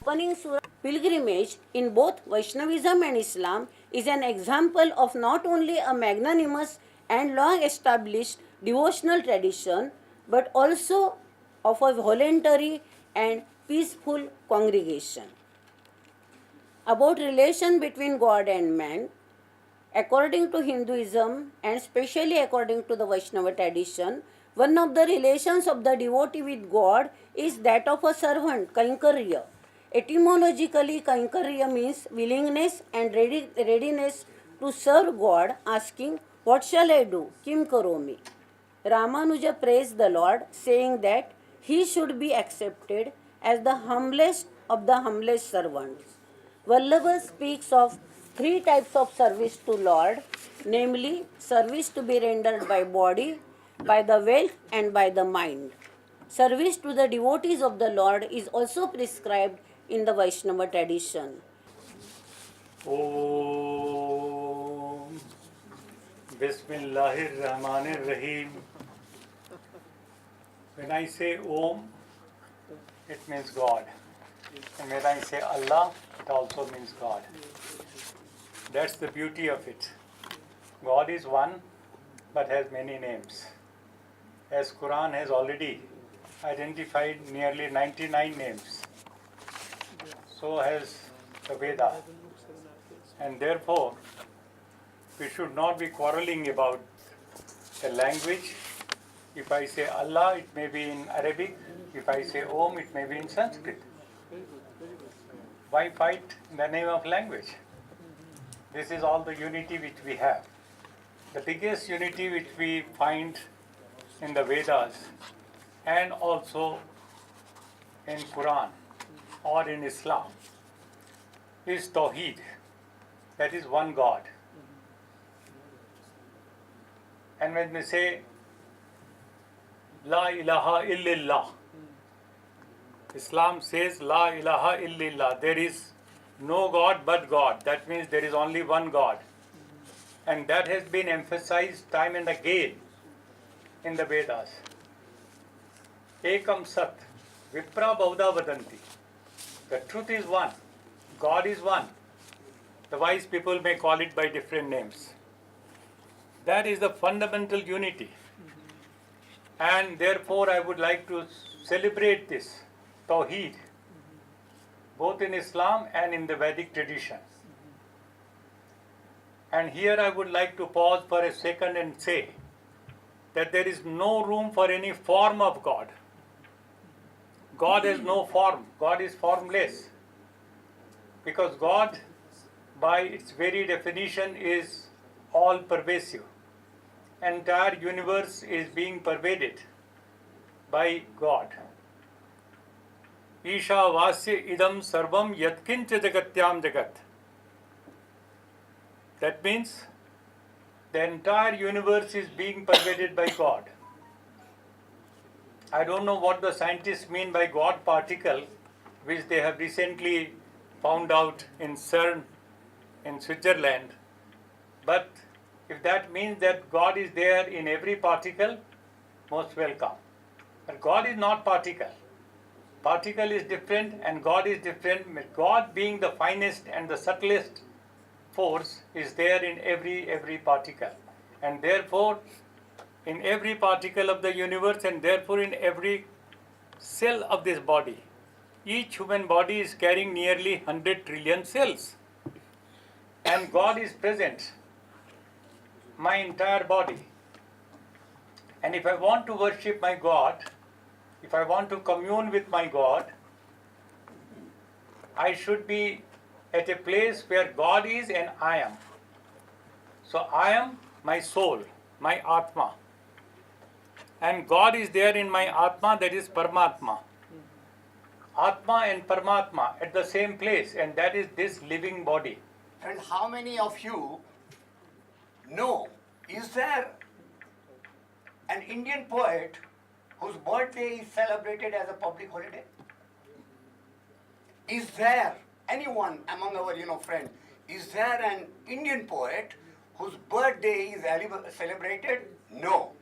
opening surah pilgrimage in both Vaishnavism and Islam is an example of not only a magnanimous and long established devotional tradition but also of a voluntary and peaceful congregation. About relation between God and man, according to Hinduism and especially according to the Vaishnava tradition, one of the relations of the devotee with God is that of a servant, Kainkarya. Etymologically, Kainkarya means willingness and readiness to serve God, asking, "What shall I do? Kim karomi?" Ramanuja praised the Lord, saying that he should be accepted as the humblest of the humblest servants. Vallabha speaks of three types of service to Lord, namely service to be rendered by body, by the will and by the mind. Service to the devotees of the Lord is also prescribed in the Vaishnava tradition. Om Bismillahir Rahmanir Rahim. When I say Om, it means God. And when I say Allah, it also means God. That's the beauty of it. God is one, but has many names. As Quran has already identified nearly 99 names, so has the Veda. And therefore, we should not be quarreling about the language. If I say Allah, it may be in Arabic. If I say Om, it may be in Sanskrit. Why fight in the name of language? This is all the unity which we have. The biggest unity which we find in the Vedas and also in Quran or in Islam is Tawheed. That is one God. And when we say La ilaha illallah, Islam says La ilaha illallah. There is no God but God. That means there is only one God. And that has been emphasized time and again in the Vedas. Ekam Sat, Vipra Bahuda Vadanti. The truth is one. God is one. The wise people may call it by different names. That is the fundamental unity. And therefore I would like to celebrate this Tawheed, both in Islam and in the Vedic tradition. And here I would like to pause for a second and say that there is no room for any form of God. God has no form. God is formless. Because God, by its very definition, is all pervasive. Entire universe is being pervaded by God. Isha Vasya idam sarvam yatkincha jagatyam jagat. That means the entire universe is being pervaded by God. I don't know what the scientists mean by God particle, which they have recently found out in CERN in Switzerland. But if that means that God is there in every particle, most welcome. But God is not particle. Particle is different and God is different. God being the finest and the subtlest force is there in every particle. And therefore, in every particle of the universe and therefore in every cell of this body. Each human body is carrying nearly 100 trillion cells. And God is present. My entire body. And if I want to worship my God, if I want to commune with my God, I should be at a place where God is and I am. So I am my soul, my Atma. And God is there in my Atma, that is Paramatma. Atma and Paramatma at the same place, and that is this living body. And how many of you know, is there an Indian poet whose birthday is celebrated as a public holiday? Is there anyone among our friends, is there an Indian poet whose birthday is celebrated? No.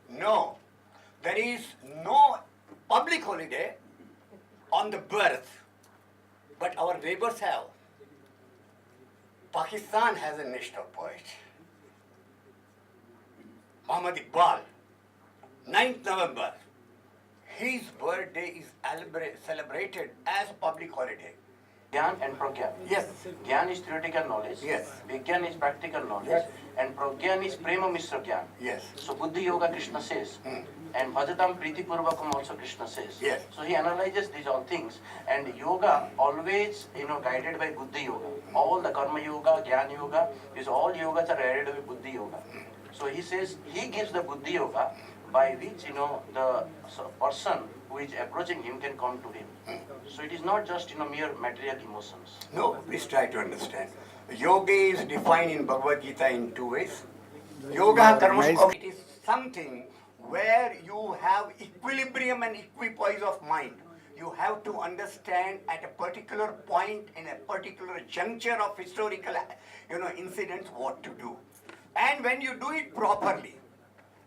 No. There is no public holiday on the birth But our neighbors have. Pakistan has a national poet, Muhammad Iqbal, 9th November. His birthday is celebrated as public holiday. Gyan and Pragyan. Yes. Gyan is theoretical knowledge. Yes. Vigyan is practical knowledge. Yes. And Pragyan is Prema Mishra Gyan. Yes. So Buddhi Yoga Krishna says. And Bhajatam Priti Purvakam also Krishna says. Yes. So he analyzes these all things. And yoga always, guided by Buddhi Yoga. All the Karma Yoga, Gyan Yoga, is all yogas are guided by Buddhi Yoga. So he says, he gives the Buddhi Yoga by which, the person who is approaching him can come to him. So it is not just, mere material emotions. No, please try to understand. Yoga is defined in Bhagavad Gita in two ways. Yoga karma, it is something where you have equilibrium and equipoise of mind. You have to understand at a particular point in a particular juncture of historical, incidents what to do. And when you do it properly,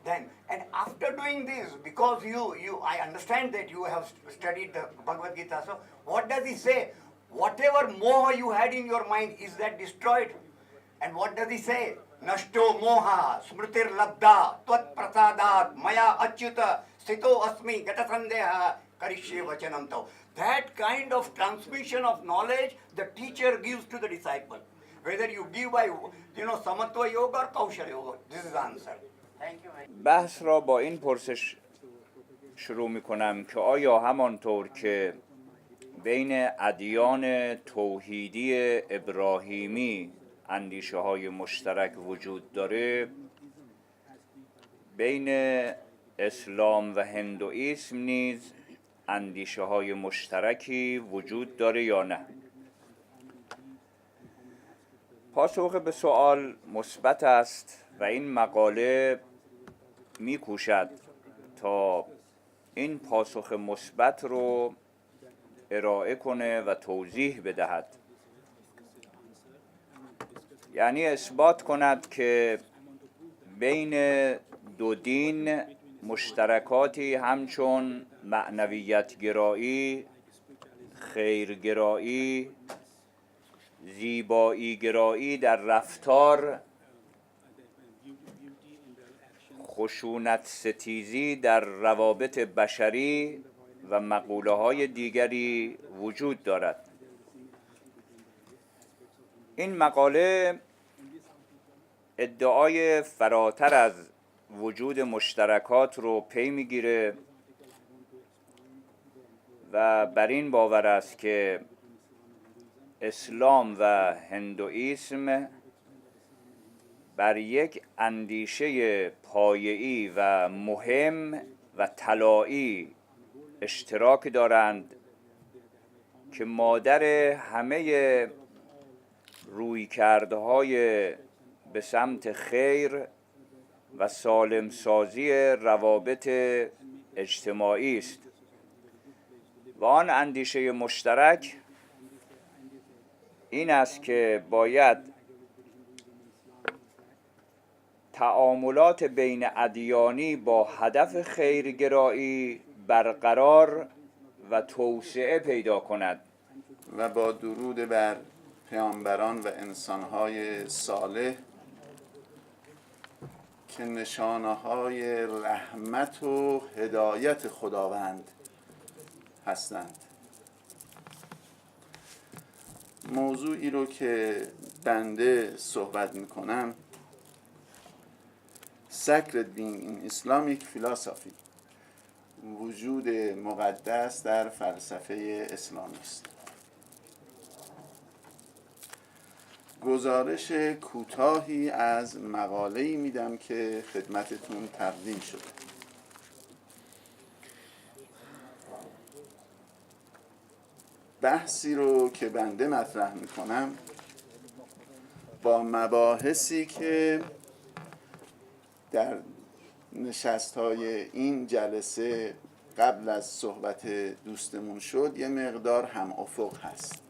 then, and after doing this, because I understand that you have studied the Bhagavad Gita, so what does he say? Whatever moha you had in your mind, is that destroyed? And what does he say? Nashto moha smritir labda tvat prasadat maya achyuta sthito asmi gatasandeha karishye vachanam tau. That kind of transmission of knowledge the teacher gives to the disciple. Whether you give by, samatva yoga or kaushalya yoga, this is the answer. Thank you very much. بحث را با این پرسش شروع می کنم که آیا همانطور که بین ادیان توحیدی ابراهیمی اندیشه های مشترک وجود داره، بین اسلام و هندوئیسم نیز اندیشه های مشترکی وجود داره یا نه؟ پاسخ به سوال مثبت است و این مقاله می‌کوشد تا این پاسخ مثبت رو ارائه کنه و توضیح بدهد. یعنی اثبات کند که بین دو دین مشترکاتی همچون معنویت گرایی، خیر گرایی، زیبایی گرایی در رفتار، خشونت ستیزی در روابط بشری و مقوله های دیگری وجود دارد. این مقاله ادعای فراتر از وجود مشترکات رو پی میگیره و بر این باور است که اسلام و هندوئیسم بر یک اندیشه پایه‌ای و مهم و طلایی اشتراک دارند که مادر همه رویکردهای به سمت خیر و سالمسازی روابط اجتماعی است و آن اندیشه مشترک این است که باید تعاملات بین ادیانی با هدف خیرگرایی برقرار و توسعه پیدا کند و با درود بر پیامبران و انسانهای صالح که نشانه‌های رحمت و هدایت خداوند هستند. موضوعی رو که بنده صحبت میکنم Sacred being in Islamic philosophy، وجود مقدس در فلسفه اسلامی است. گزارش کوتاهی از مقاله‌ای میدم که خدمتتون تقدیم شده. بحثی رو که بنده مطرح میکنم با مباحثی که در نشست‌های این جلسه قبل از صحبت دوستمون شد یه مقدار هم افق هست.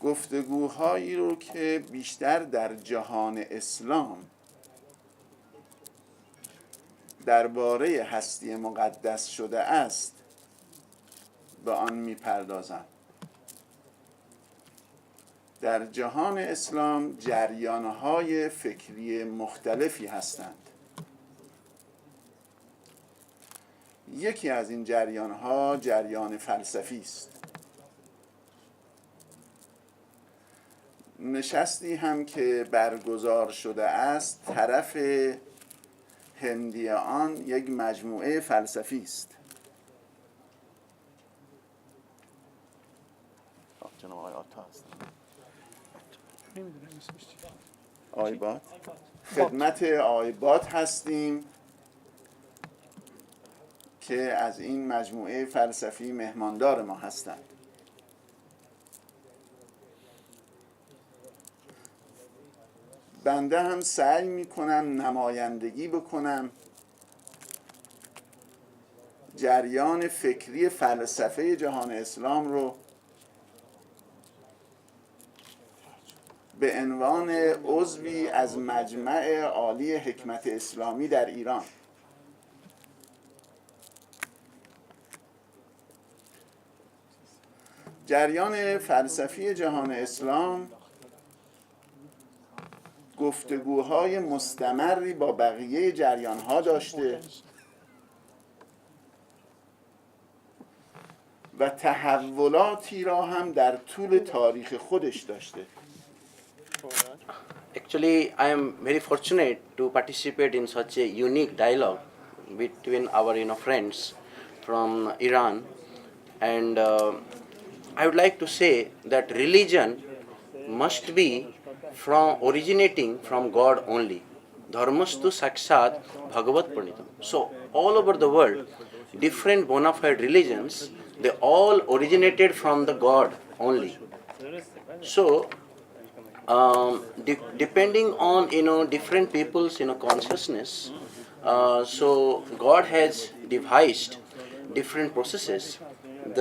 گفتگوهایی رو که بیشتر در جهان اسلام درباره هستی مقدس شده است به آن میپردازم. در جهان اسلام جریان‌های فکری مختلفی هستند. یکی از این جریان‌ها جریان فلسفی است. نشستی هم که برگزار شده است طرف هندی آن یک مجموعه فلسفی است. جناب آقای آتا هستند. آیبات خدمت آیبات هستیم که از این مجموعه فلسفی مهماندار ما هستند. بنده هم سعی میکنم نمایندگی بکنم جریان فکری فلسفه جهان اسلام رو به عنوان عضوی از مجمع عالی حکمت اسلامی در ایران. جریان فلسفی جهان اسلام گفتگوهای مستمری با بقیه جریانها داشته و تحولاتی را هم در طول تاریخ خودش داشته. Actually, I am very fortunate to participate in such a unique dialogue between our friends from Iran, and I would like to say that religion must be originating from God only. Dharmastu sakshat bhagavat pranitam. So all over the world, different bona fide religions, they all originated from the God only. So depending on different people's consciousness, so God has devised different processes.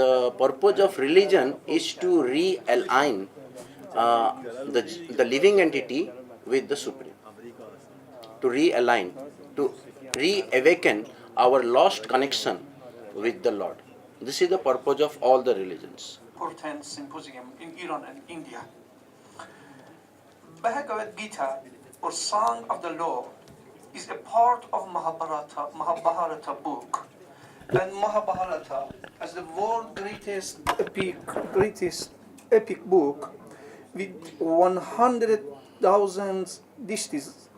The purpose of religion is to realign the living entity with the Supreme, to realign, to reawaken our lost connection with the Lord. This is the purpose of all the religions. Important symposium in Iran and India. Bhagavad Gita, or Song of the Law, is a part of Mahabharata book. And Mahabharata, as the world's greatest epic book, with 100,000 dishes,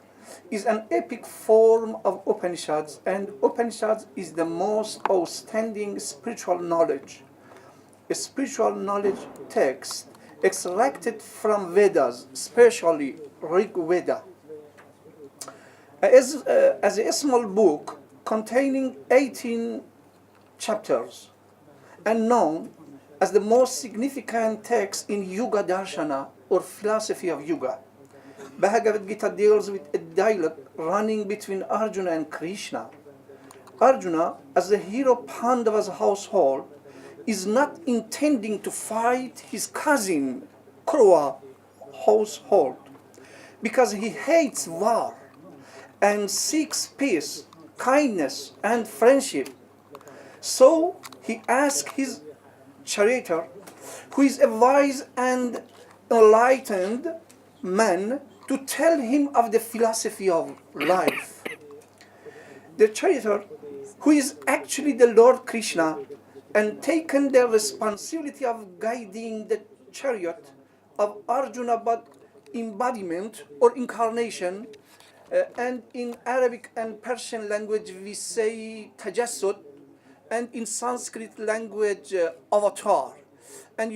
is an epic form of Upanishads, and Upanishads is the most outstanding spiritual knowledge. A spiritual knowledge text extracted from Vedas, especially Rig Veda. As a small book containing 18 chapters and known as the most significant text in Yoga Darshana, or philosophy of yoga. Bhagavad Gita deals with a dialogue running between Arjuna and Krishna. Arjuna, as the hero of Pandava's household, is not intending to fight his cousin Kaurva household because he hates war and seeks peace, kindness, and friendship. So he asks his charioteer, who is a wise and enlightened man, to tell him of the philosophy of life. The charioteer, who is actually the Lord Krishna, and taken the responsibility of guiding the chariot of Arjuna, but embodiment or incarnation, and in Arabic and Persian language we say tajassud, and in Sanskrit language avatar. And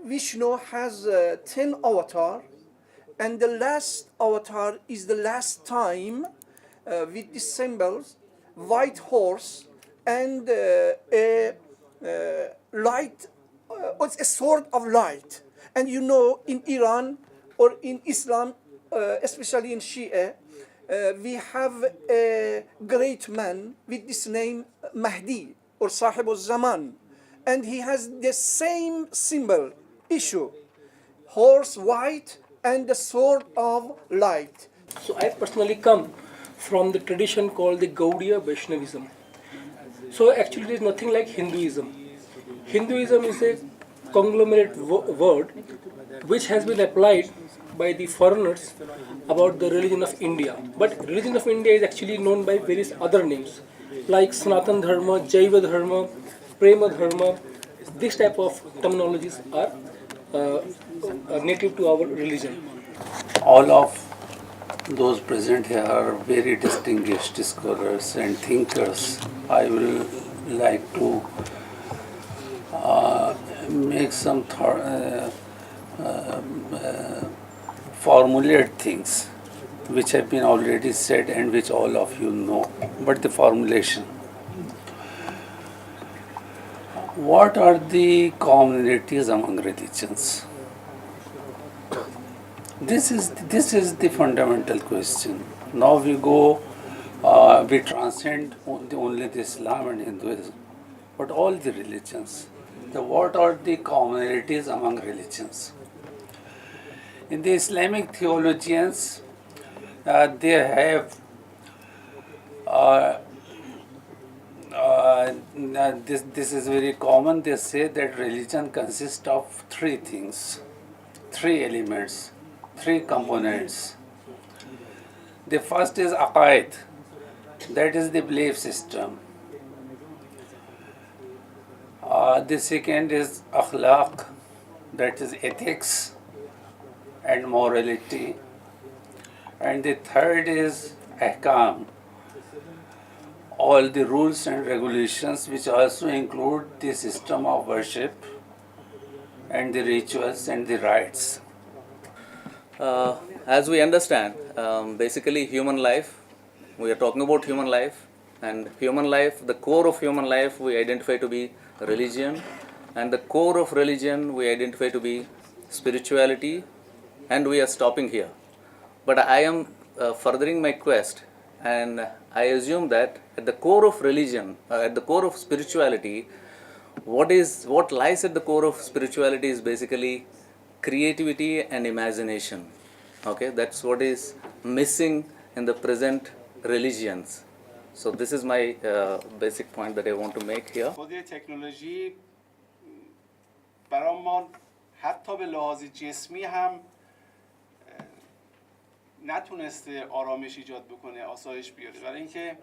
Vishnu has 10 avatars, and the last avatar is the last time with the symbols, white horse, and a light, it's a sword of light. And in Iran or in Islam, especially in Shia, we have a great man with this name Mahdi, or Sahib al-Zaman, and he has the same symbol, issue, horse white and the sword of light. So I personally come from the tradition called the Gaudiya Vaishnavism. So actually it is nothing like Hinduism. Hinduism is a conglomerate word which has been applied by the foreigners about the religion of India. But religion of India is actually known by various other names like Sanatan Dharma, Jaiva Dharma, Prema Dharma. This type of terminologies are native to our religion. All of those present here are very distinguished scholars and thinkers. I will like to make some formulate things which have been already said and which all of you know. But the formulation. What are the commonalities among religions? This is the fundamental question. Now we go, we transcend only the Islam and Hinduism, but all the religions. What are the commonalities among religions? In the Islamic theologians, they have this is very common. They say that religion consists of three things, three elements, three components. The first is aqaid, that is the belief system. The second is akhlaq, that is ethics and morality. And the third is ahkam, all the rules and regulations, which also include the system of worship and the rituals and the rites. As we understand, basically human life, we are talking about human life, and human life, the core of human life we identify to be religion, and the core of religion we identify to be spirituality, and we are stopping here. But I am furthering my quest, and I assume that at the core of religion, at the core of spirituality, what lies at the core of spirituality is basically creativity and imagination. Okay, that's what is missing in the present religions. So this is my basic point that I want to make here. خود تکنولوژی برای ما حتی به لحاظ جسمی هم نتونسته آرامش ایجاد بکنه، آسایش بیاره، برای اینکه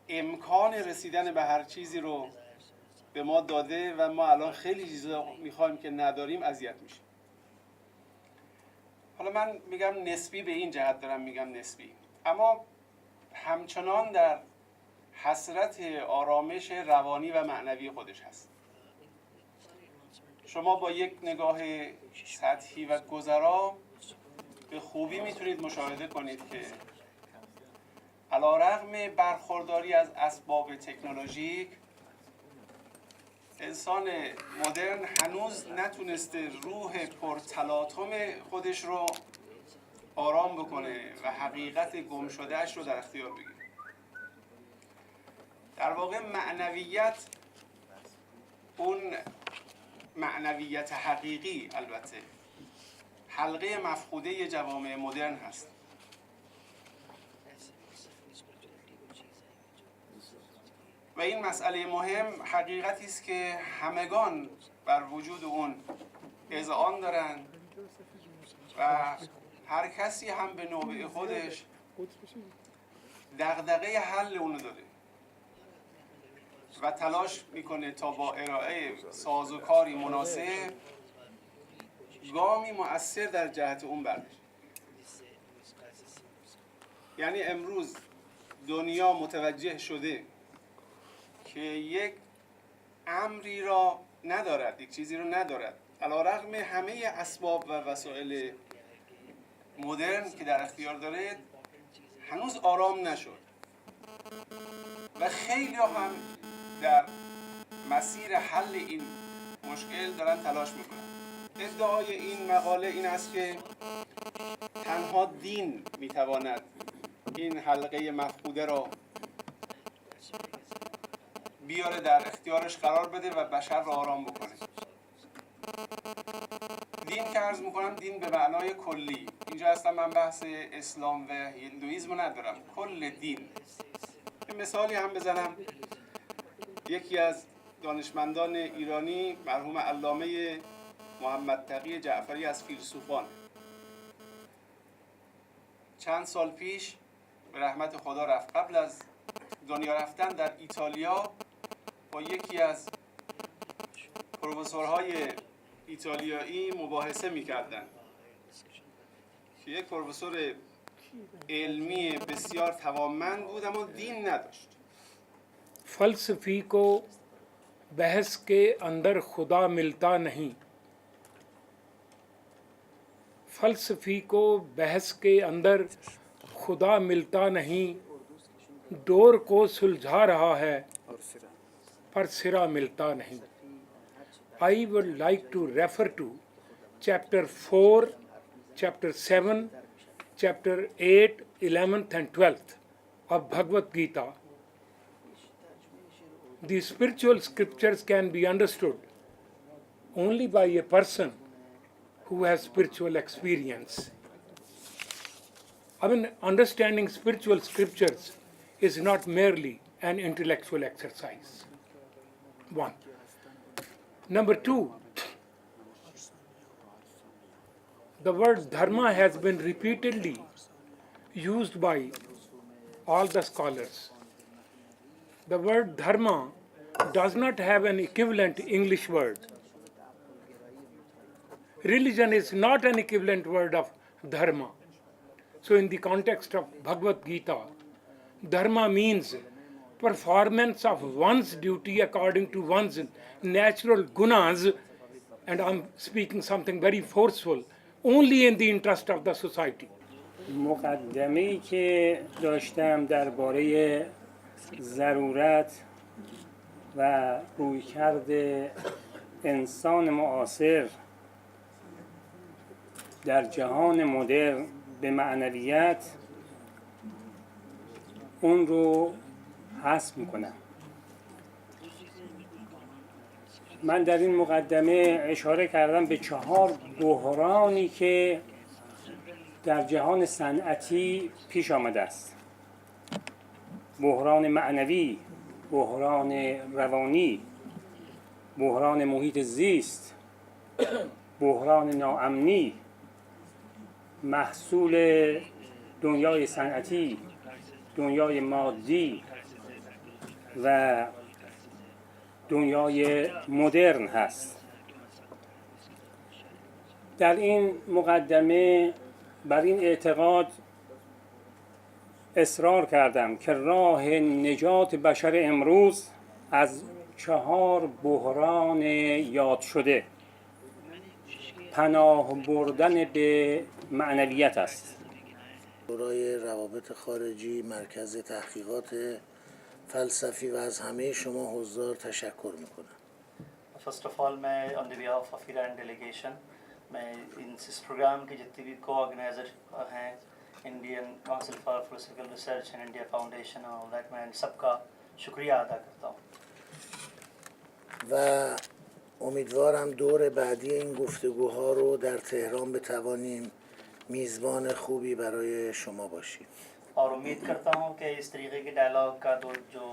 امکان رسیدن به هر چیزی رو به ما داده و ما الان خیلی چیزا میخوایم که نداریم اذیت میشیم. حالا من میگم نسبی، به این جهت دارم میگم نسبی، اما همچنان در حسرت آرامش روانی و معنوی خودش هست. شما با یک نگاه سطحی و گذرا به خوبی میتونید مشاهده کنید که علیرغم برخورداری از اسباب تکنولوژیک، انسان مدرن هنوز نتونسته روح پرتلاطم خودش رو آرام بکنه و حقیقت گم شدهش رو در اختیار بگیره. در واقع معنویت، اون معنویت حقیقی البته حلقه مفقوده جوامع مدرن هست. و این مسئله مهم حقیقتی است که همگان بر وجود اون اذعان دارن و هر کسی هم به نوبه خودش دغدغه حل اونو داره و تلاش میکنه تا با ارائه سازوکاری مناسب گامی مؤثر در جهت اون برداره. یعنی امروز دنیا متوجه شده که یک امری را ندارد، یک چیزی را ندارد، علیرغم همه اسباب و وسایل مدرن که در اختیار داره، هنوز آرام نشد و خیلی هم در مسیر حل این مشکل دارن تلاش میکنن. ادعای این مقاله این است که تنها دین میتواند این حلقه مفقوده را بیاره در اختیارش قرار بده و بشر را آرام بکنه. دین که عرض میکنم دین به معنای کلی، اینجا اصلا من بحث اسلام و هندویزم رو ندارم، کل دین. یه مثالی هم بزنم. یکی از دانشمندان ایرانی مرحوم علامه محمد تقی جعفری از فیلسوفان چند سال پیش به رحمت خدا رفت. قبل از دنیا رفتن در ایتالیا با یکی از پروفسورهای ایتالیایی مباحثه می‌کردند که یک پروفسور علمی بسیار توانمند بود اما دین نداشت. फलसफी को बहस के अंदर खुदा मिलता नहीं. फलसफी को बहस के अंदर खुदा मिलता नहीं. डोर को सुलझा रहा है पर सिरा मिलता नहीं. I would like to refer to chapter 4, chapter 7, chapter 8, 11th and 12th of Bhagavad Gita. The spiritual scriptures can be understood only by a person who has spiritual experience. I mean, understanding spiritual scriptures is not merely an intellectual exercise. One. Number two, the word dharma has been repeatedly used by all the scholars. The word dharma does not have an equivalent English word. Religion is not an equivalent word of dharma. So in the context of Bhagavad Gita, dharma means performance of one's duty according to one's natural gunas, and I'm speaking something very forceful, only in the interest of the society. مقدمه‌ای که داشتم درباره ضرورت و رویکرد انسان معاصر در جهان مدرن به معنویت، اون رو حذف میکنم. من در این مقدمه اشاره کردم به 4 بحرانی که در جهان صنعتی پیش آمده است: بحران معنوی، بحران روانی، بحران محیط زیست، بحران ناامنی، محصول دنیای صنعتی، دنیای مادی و دنیای مدرن هست. در این مقدمه بر این اعتقاد اصرار کردم که راه نجات بشر امروز از 4 بحران یاد شده پناه بردن به معنویت است. شورای روابط خارجی، مرکز تحقیقات فلسفی و از همه شما حضار تشکر میکنم. First of all, मैं on the behalf of Iran delegation, मैं इस programme के जितने भी co-organizer हैं, Indian Council for Philosophical Research and India Foundation and all that, मैं सबका शुक्रिया अदा करता हूँ. و امیدوارم دور بعدی این گفتگوها رو در تهران بتوانیم میزبان خوبی برای شما باشیم. और उम्मीद करता हूँ कि इस तरीके के डायलॉग का जो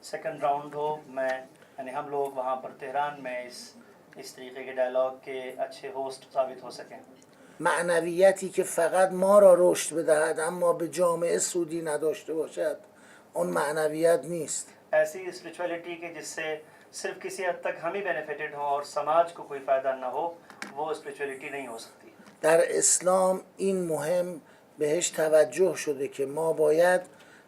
सेकंड राउंड हो, मैं यानी हम लोग वहाँ पर तेहरान में इस तरीके के डायलॉग के अच्छे होस्ट साबित हो सकें. معنویتی که فقط ما را رشد بدهد اما به جامعه سودی نداشته باشد، اون معنویت نیست. ऐसी स्पिरिचुअलिटी के जिससे सिर्फ किसी हद तक हम ही बेनिफिटेड हो और समाज को कोई फायदा न हो, वो स्पिरिचुअलिटी नहीं हो सकती. در اسلام این مهم بهش توجه شده که ما باید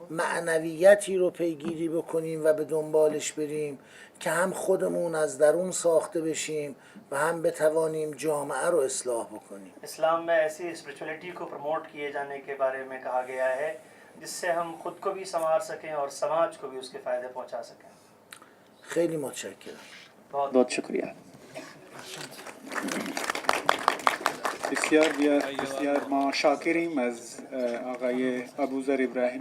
معنویتی رو پیگیری بکنیم و به دنبالش بریم که هم خودمون از درون ساخته بشیم و هم بتوانیم جامعه رو اصلاح بکنیم. اسلام में ऐसी स्पिरिचुअलिटी को प्रमोट किए जाने के बारे में कहा गया है जिससे हम खुद को भी संवार सकें और समाज को भी उसके फायदे पहुंचा सकें. خیلی متشکرم. बहुत बहुत शुक्रिया. بسیار ما شاکریم از آقای ابوذر ابراهیمی.